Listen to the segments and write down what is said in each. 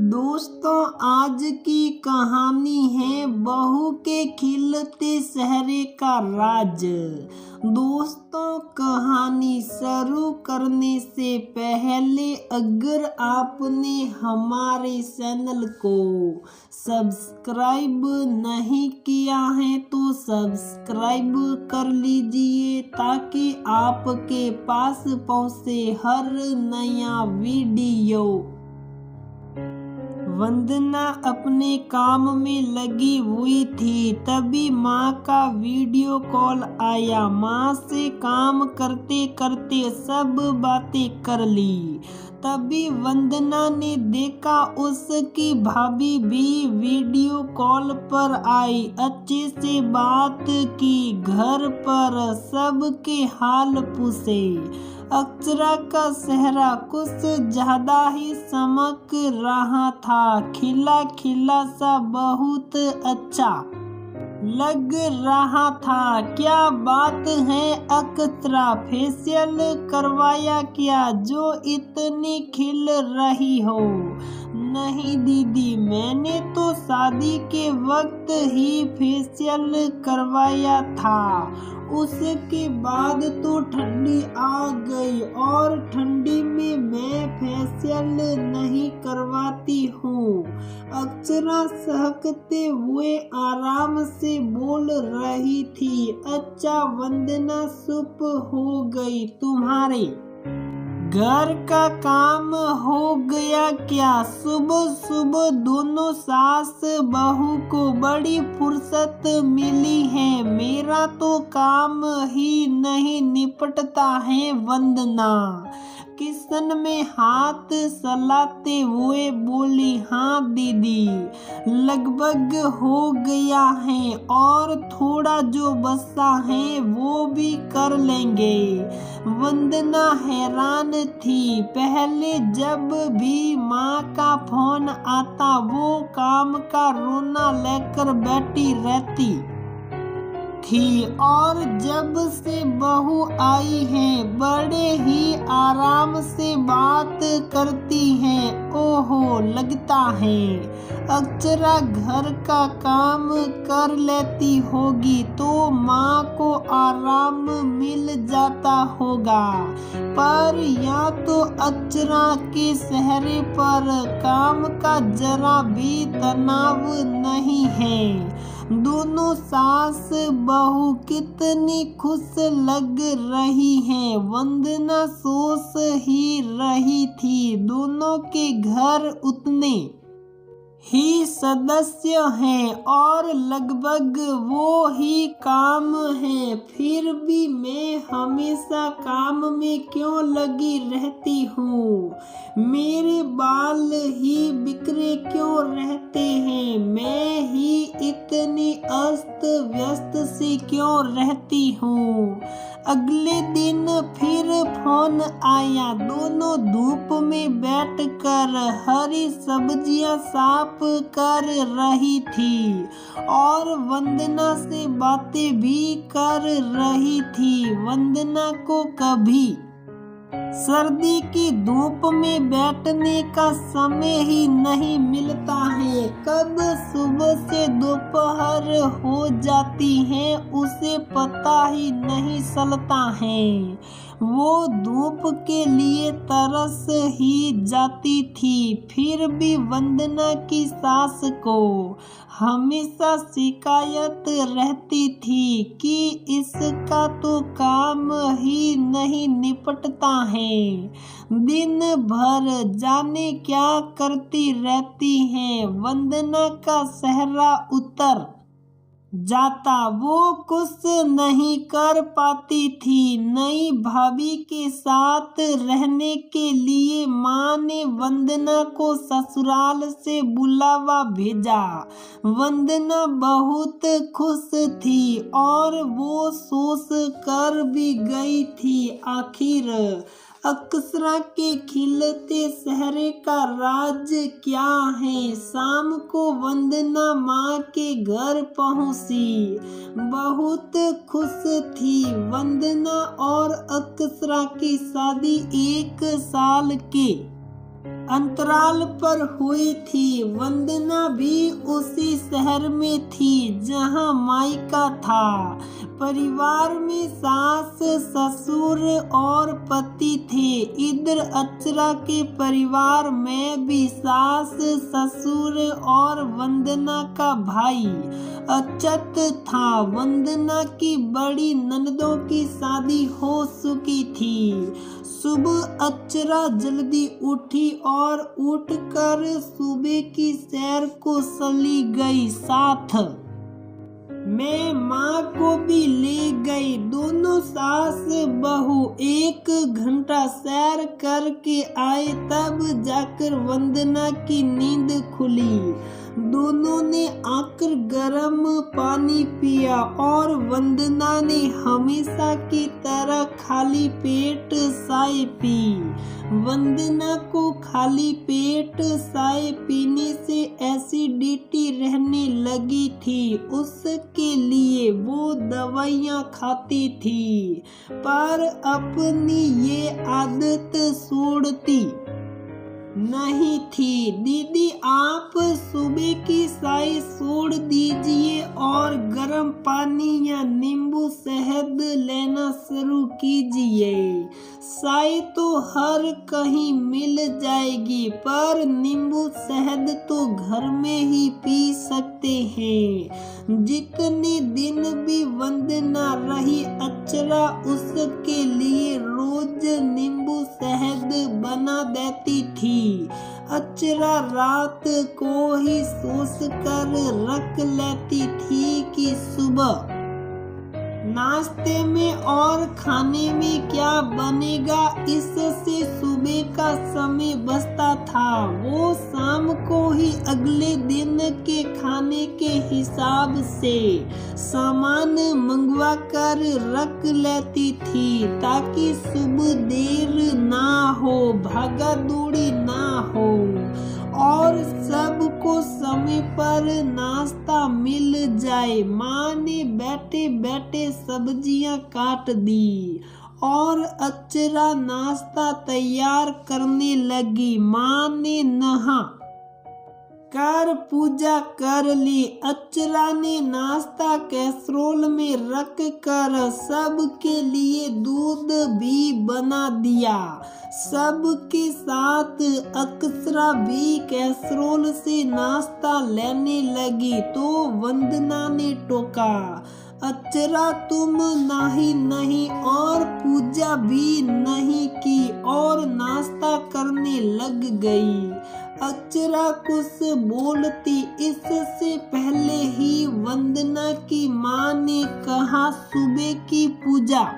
दोस्तों, आज की कहानी है बहू के खिलते चेहरे का राज। दोस्तों, कहानी शुरू करने से पहले अगर आपने हमारे चैनल को सब्सक्राइब नहीं किया है तो सब्सक्राइब कर लीजिए ताकि आपके पास पहुंचे हर नया वीडियो। वंदना अपने काम में लगी हुई थी, तभी माँ का वीडियो कॉल आया। माँ से काम करते करते सब बातें कर ली। तभी वंदना ने देखा उसकी भाभी भी वीडियो कॉल पर आई। अच्छे से बात की, घर पर सबके हाल पूछे। अक्षरा का चेहरा कुछ ज्यादा ही चमक रहा था, खिला खिला सा बहुत अच्छा लग रहा था। क्या बात है अक्षरा, फेशियल करवाया क्या जो इतनी खिल रही हो? नहीं दीदी, मैंने तो शादी के वक्त ही फेशियल करवाया था, उसके बाद तो ठंडी आ गई और ठंडी में मैं फेशियल नहीं करवाती हूँ। अक्षरा सहकते हुए आराम से बोल रही थी। अच्छा वंदना, चुप हो गई? तुम्हारे घर का काम हो गया क्या? सुबह सुबह दोनों सास बहू को बड़ी फुर्सत मिली है, मेरा तो काम ही नहीं निपटता है। वंदना किचन में हाथ चलाते हुए बोली। हाँ दीदी, लगभग हो गया है और थोड़ा जो बचा है वो भी कर लेंगे। वंदना हैरान थी। पहले जब भी माँ का फोन आता वो काम का रोना लेकर बैठी रहती थी, और जब से बहू आई है बड़े ही आराम से बात करती हैं। ओहो, लगता है अक्षरा घर का काम कर लेती होगी तो माँ को आराम मिल जाता होगा, पर यहाँ तो अक्षरा के चेहरे पर काम का जरा भी तनाव नहीं है। दोनों सास बहू कितनी खुश लग रही हैं। वंदना सोच ही रही थी, दोनों के घर उतने ही सदस्य हैं और लगभग वो ही काम है, फिर भी मैं हमेशा काम में क्यों लगी रहती हूँ? मेरे बाल ही बिखरे क्यों रहते हैं? मैं ही इतनी अस्त व्यस्त सी क्यों रहती हूँ? अगले दिन फिर फोन आया। दोनों धूप में बैठकर हरी सब्जियां साफ कर रही थी और वंदना से बातें भी कर रही थी। वंदना को कभी सर्दी की धूप में बैठने का समय ही नहीं मिलता है। कब सुबह से दोपहर हो जाती है उसे पता ही नहीं चलता है। वो धूप के लिए तरस ही जाती थी। फिर भी वंदना की सास को हमेशा शिकायत रहती थी कि इसका तो काम ही नहीं निपटता है। दिन भर जाने क्या करती रहती हैं। वंदना का चेहरा उतर जाता, वो कुछ नहीं कर पाती थी। नई भाभी के साथ रहने के लिए माँ ने वंदना को ससुराल से बुलावा भेजा। वंदना बहुत खुश थी और वो सोच कर भी गई थी, आखिर अक्षरा के खिलते चेहरे का राज क्या है। शाम को वंदना माँ के घर पहुंची, बहुत खुश थी। वंदना और अक्षरा की शादी 1 साल के अंतराल पर हुई थी। वंदना भी उसी शहर में थी जहां मायका था। परिवार में सास ससुर और पति थे। इधर अक्षरा के परिवार में भी सास ससुर और वंदना का भाई अच्युत था। वंदना की बड़ी ननदों की शादी हो चुकी थी। सुबह अक्षरा जल्दी उठी और उठकर सुबह की सैर को चली गई। साथ में माँ को भी ले गई। दोनों सास बहू 1 घंटा सैर करके आए, तब जाकर वंदना की नींद खुली। दोनों ने आकर गर्म पानी पिया और वंदना ने हमेशा की तरह खाली पेट चाय पी। वंदना को खाली पेट चाय पीने से एसिडिटी रहने लगी थी। उसके लिए वो दवाइयाँ खाती थी, पर अपनी ये आदत छोड़ती नहीं थी। दीदी, आप सुबह की चाय छोड़ दीजिए और गर्म पानी या नींबू शहद लेना शुरू कीजिए। चाय तो हर कहीं मिल जाएगी, पर नींबू शहद तो घर में ही पी सकते हैं। जितने दिन भी वंदना रही, अक्षरा उसके लिए रोज नींबू शहद बना देती थी। अक्षरा रात को ही सोच कर रख लेती थी कि सुबह नाश्ते में और खाने में क्या बनेगा। इससे सुबह का समय बचता था। वो शाम को ही अगले दिन के खाने के हिसाब से सामान मंगवा कर रख लेती थी, ताकि सुबह देर ना हो, भागा दौड़ी ना हो और सबको समय पर नाश्ता मिल जाए। माँ ने बैठे बैठे सब्जियां काट दी और अक्षरा नाश्ता तैयार करने लगी। माँ ने नहा कर पूजा कर ली। अक्षरा ने नाश्ता कैसरोल में रख कर सबके लिए दूध भी बना दिया। सबके साथ अक्षरा भी कैसरोल से नाश्ता लेने लगी, तो वंदना ने टोका, अक्षरा तुम नहीं और पूजा भी नहीं की और नाश्ता करने लग गई। अक्षरा कुछ बोलती इससे पहले ही वंदना की माँ ने कहा, सुबह की पूजा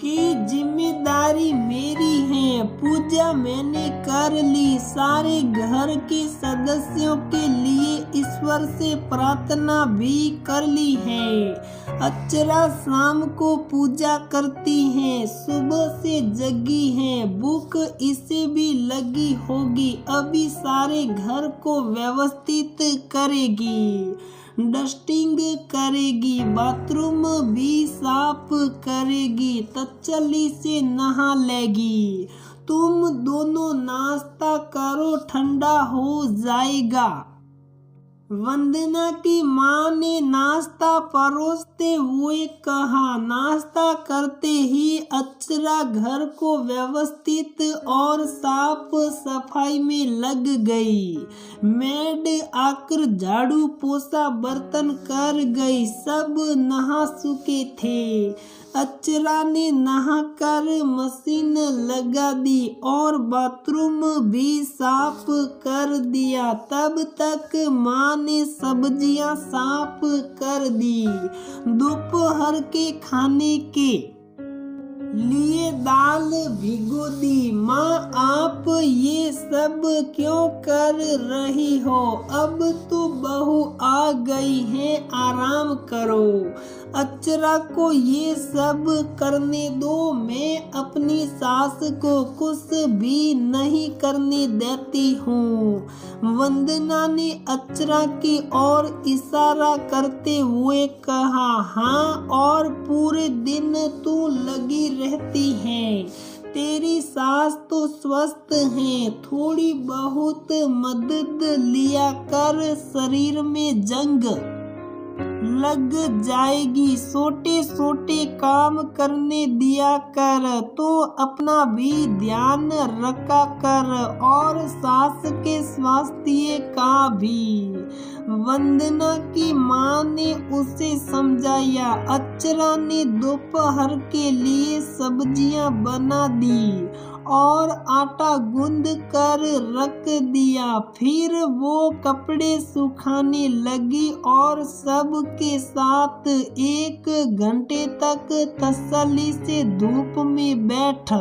की जिम्मेदारी मेरी है। पूजा मैंने कर ली। सारे घर के सदस्यों के लिए ईश्वर से प्रार्थना भी कर ली है। अक्षरा शाम को पूजा करती हैं, सुबह से जगी हैं, भूख इसे भी लगी होगी। अभी सारे घर को व्यवस्थित करेगी, डस्टिंग करेगी, बाथरूम भी साफ करेगी, तसल्ली से नहा लेगी। तुम दोनों नाश्ता करो, ठंडा हो जाएगा। वंदना की माँ ने नाश्ता परोसते हुए कहा। नाश्ता करते ही अक्षरा घर को व्यवस्थित और साफ सफाई में लग गई। मेड आकर झाड़ू पोछा बर्तन कर गई। सब नहा चुके थे। अक्षरा ने नहाकर मशीन लगा दी और बाथरूम भी साफ कर दिया। तब तक माँ ने सब्जियां साफ कर दी। दोपहर के खाने के लिए दाल भिगो दी। माँ, आप ये सब क्यों कर रही हो? अब तो बहू आ गई है, आराम करो। अक्षरा को ये सब करने दो। मैं अपनी सास को कुछ भी नहीं करने देती हूँ। वंदना ने अक्षरा की ओर इशारा करते हुए कहा। हाँ, और पूरे दिन तू लगी रहती है। तेरी सास तो स्वस्थ है, थोड़ी बहुत मदद लिया कर, शरीर में जंग लग जाएगी। छोटे छोटे काम करने दिया कर, तो अपना भी ध्यान रखा कर और सास के स्वास्थ्य का भी। वंदना की माँ ने उसे समझाया। अक्षरा ने दोपहर के लिए सब्जियां बना दी और आटा गूंद कर रख दिया। फिर वो कपड़े सुखाने लगी और सबके साथ 1 घंटे तक तसल्ली से धूप में बैठ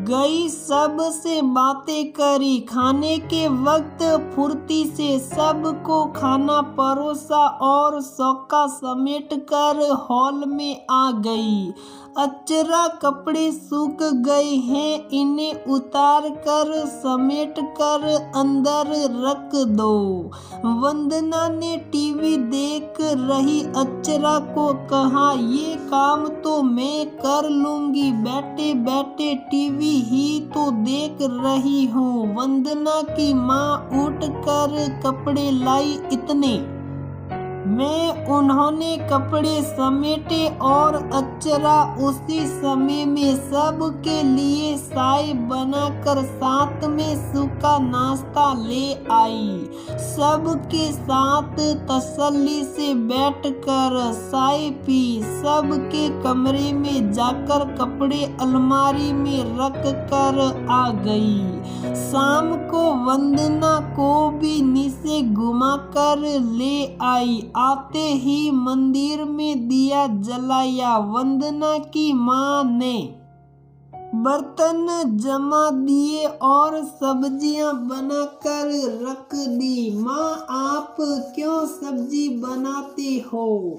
गई। सबसे बातें करी। खाने के वक्त फुर्ती से सबको खाना परोसा और सौका समेट कर हॉल में आ गई। अक्षरा, कपड़े सूख गए हैं, इन्हें उतार कर समेट कर अंदर रख दो। वंदना ने टीवी देख रही अक्षरा को कहा, ये काम तो मैं कर लूंगी, बैठे बैठे टीवी ही तो देख रही हूँ। वंदना की माँ उठकर कपड़े लाई इतने में उन्होंने कपड़े समेटे और अक्षरा उसी समय में सबके लिए चाय बनाकर साथ में सूखा नाश्ता ले आई। सबके साथ तसल्ली से बैठकर चाय पी। सबके कमरे में जाकर कपड़े अलमारी में रख कर आ गई। शाम को वंदना को भी नीचे घुमा कर ले आई। आते ही मंदिर में दिया जलाया। वंदना की माँ ने बर्तन जमा दिए और सब्जियां बनाकर रख दी। माँ, आप क्यों सब्जी बनाते हो?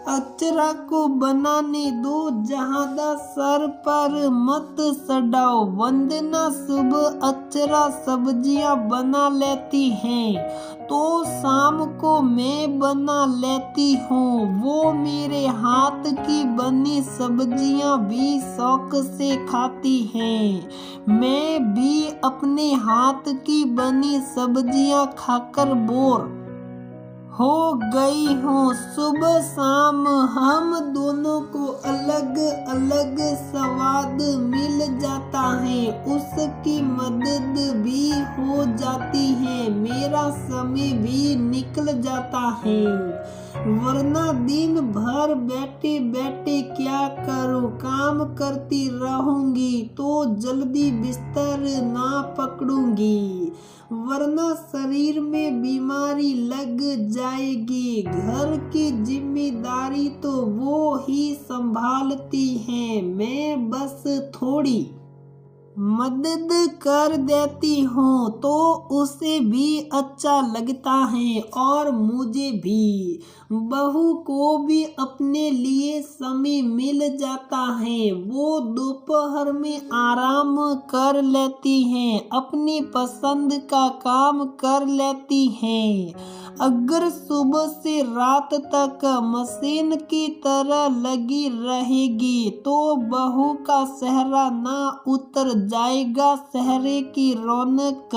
अक्षरा को बनाने दो, ज्यादा सर पर मत सड़ाओ। वंदना, सुबह अक्षरा सब्जियां बना लेती हैं तो शाम को मैं बना लेती हूँ। वो मेरे हाथ की बनी सब्जियां भी शौक से खाती हैं। मैं भी अपने हाथ की बनी सब्जियां खाकर बोर हो गई हूँ। सुबह शाम हम दोनों को अलग अलग स्वाद मिल जाता है, उसकी मदद भी हो जाती है, मेरा समय भी निकल जाता है। वरना दिन भर बैठे बैठे क्या करूँ, काम करती रहूंगी तो जल्दी बिस्तर ना पकड़ूंगी, वरना शरीर में बीमारी लग जाएगी। घर की जिम्मेदारी तो वो ही संभालती हैं, मैं बस थोड़ी मदद कर देती हूँ तो उसे भी अच्छा लगता है और मुझे भी। बहू को भी अपने लिए समय मिल जाता है, वो दोपहर में आराम कर लेती हैं, अपनी पसंद का काम कर लेती हैं। अगर सुबह से रात तक मशीन की तरह लगी रहेगी तो बहू का चेहरा ना उतर जाएगा। चेहरे की रौनक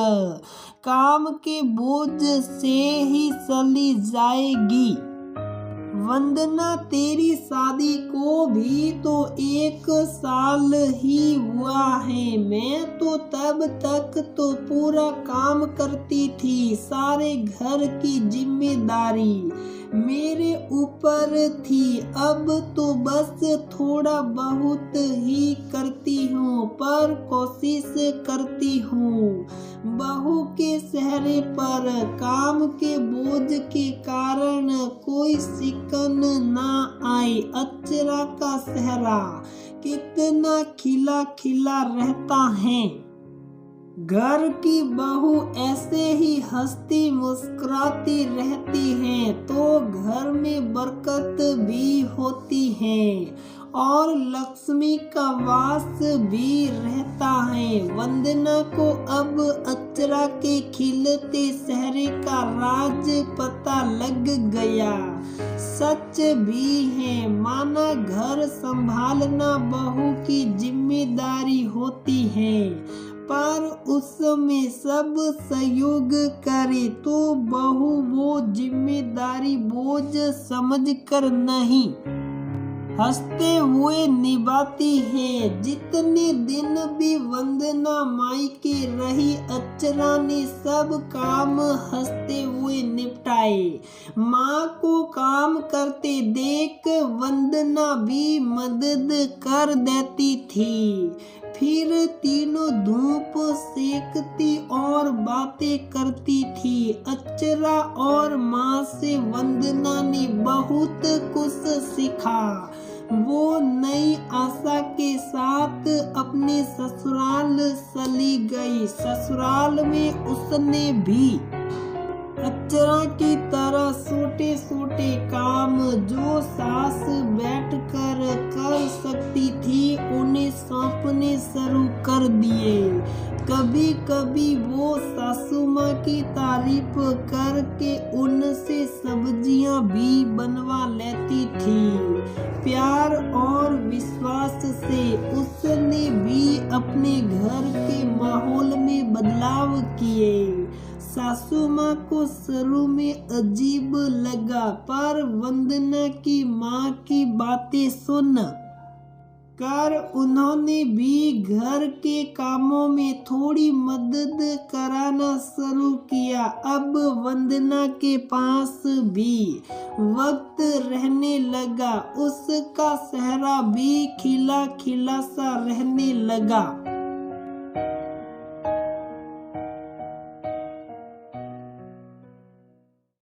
काम के बोझ से ही चली जाएगी। वंदना, तेरी शादी को भी तो 1 साल ही हुआ है, मैं तो तब तक तो पूरा काम करती थी, सारे घर की जिम्मेदारी मेरे ऊपर थी, अब तो बस थोड़ा बहुत ही करती हूँ, पर कोशिश करती हूँ बहू के चेहरे पर काम के बोझ के कारण कोई सिकन ना आए। अक्षरा का चेहरा कितना खिला खिला रहता है। घर की बहू ऐसे ही हंसती मुस्कुराती रहती है तो घर में बरकत भी होती है और लक्ष्मी का वास भी रहता है। वंदना को अब अक्षरा के खिलते चेहरे का राज पता लग गया। सच भी है, माना घर संभालना बहू की जिम्मेदारी होती है, पर उसमें सब सहयोग करे तो बहू वो जिम्मेदारी बोझ समझकर नहीं, हंसते हुए निभाती है। जितने दिन भी वंदना मायके रही, अक्षरा ने सब काम हंसते हुए निपटाए। माँ को काम करते देख वंदना भी मदद कर देती थी। फिर तीनों धूप सेकती और बातें करती थी। अक्षरा और माँ से वंदना ने बहुत कुछ सीखा। वो नई आशा के साथ अपने ससुराल चली गई। ससुराल में उसने भी अक्षरा की तरह छोटे छोटे काम जो सास बैठकर कर सकती थी उन्हें सौंपने शुरू कर दिए। कभी कभी वो सासू माँ की तारीफ करके उनसे सब्जियां भी बनवा लेती थी। प्यार और विश्वास से उसने भी अपने घर के माहौल में बदलाव किए। सासू माँ को शुरू में अजीब लगा, पर वंदना की माँ की बातें सुन कर उन्होंने भी घर के कामों में थोड़ी मदद कराना शुरू किया। अब वंदना के पास भी वक्त रहने लगा, उसका चेहरा भी खिला खिला सा रहने लगा।